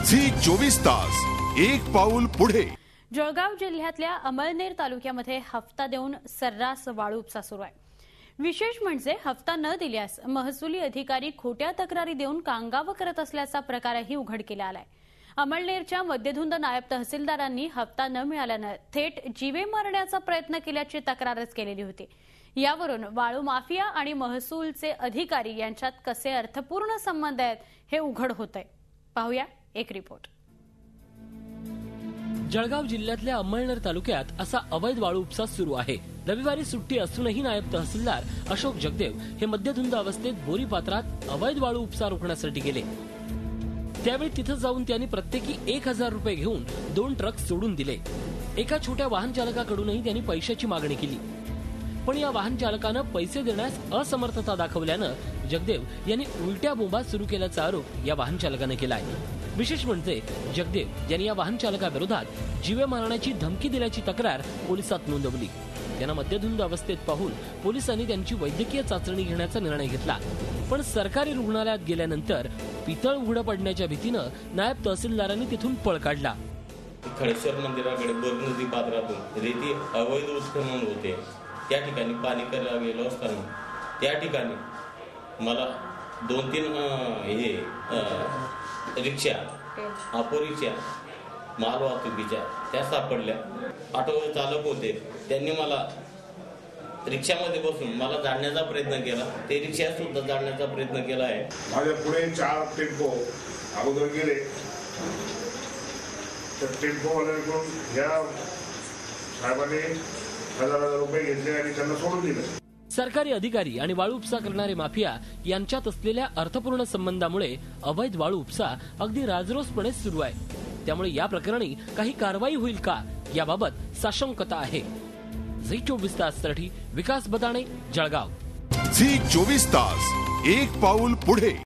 Zee 24 तास एक पाऊल पुढे। जळगाव जिल्ह्यातल्या अमळनेर तालुक्यामध्ये हप्ता देऊन सर्रास वाळू उपसा सुरू आहे। विशेष म्हणजे हप्ता न दिल्यास महसुली अधिकारी खोट्या तक्रारी देऊन कांगावा करत असल्याचा प्रकारही उघडकीला आलाय। अमळनेरच्या मध्यधुंद नायब तहसीलदारांनी हप्ता न मिळाल्याने थेट जीवे मारण्याचा प्रयत्न केल्याची तक्रारच केलेली होती। यावरून वाळू माफिया आणि महसूलचे अधिकारी यांच्यात कसे अर्थपूर्ण संबंध आहेत हे उघड होतंय। पाहूया एक रिपोर्ट। जळगाव जिल्ह्यातल्या अमळनेर तालुक्यात असा अवैध वाळू उपसा सुरू आहे। रविवारी सुट्टी असूनही नायब तहसीलदार अशोक जगदेव हे मध्यधुंद अवस्थेत बोरी पात्रात अवैध वाळू उपसा रोखण्यासाठी गेले। त्यावेळी तिथे जाऊन त्यांनी प्रत्येकी 1000 रुपये घेऊन 2 ट्रक सोडून दिले। एका छोट्या वाहन चालकाकडूनही त्यांनी पैशाची मागणी केली, पण या वाहन चालकानं पैसे देण्यास असमर्थता दाखवल्यानं जगदेव यांनी उलट्या बोंबा सुरू केल्याचा आरोप या वाहन चालकाने केलाय। विशेष म्हणजे जगदेव यांनी या वाहन चालकाविरोधात जीवे मारण्याची धमकी दिल्याची तक्रार पोलिसात नोंदवली। त्यांना मध्यधुंद अवस्थेत पाहून पोलिसांनी त्यांची वैद्यकीय चाचणी घेण्याचा निर्णय घेतला, पण सरकारी रुग्णालयात गेल्यानंतर पितळ उघडं पडण्याच्या भीतीनं नायब तहसीलदारांनी तिथून पळ काढला। खळेश्वर मंदिराकडे बोर नदी पात्रातून रेती अवैध उत्खनन होते। त्या ठिकाणी पाणी करायला गेलो असताना त्या ठिकाणी मला 2-3 रिक्षा ऑटो रिक्षा माल वाहतुकीच्या त्या सापडल्या। ऑटो चालक होते, त्यांनी मला रिक्षामध्ये बसून मला जाळण्याचा प्रयत्न केला। ते रिक्षा सुद्धा जाळण्याचा प्रयत्न केला आहे। माझ्या पुढे 4 टेम्पो अगोदर गेले, तर टेम्पोवाल्याकडून या साहेबांनी 1000 रुपये घेतले आणि त्यांना सोडून दिले। सरकारी अधिकारी आणि वाळू उपसा करणारे माफिया यांच्यात असलेल्या अर्थपूर्ण संबंधामुळे अवैध वाळू उपसा अगदी राजरोसपणे सुरू आहे। त्यामुळे या प्रकरणी काही कारवाई होईल का याबाबत साशंकता आहे। झी 24 ताससाठी विकास बदाणे, जळगाव। झी 24 तास एक पाऊल पुढे।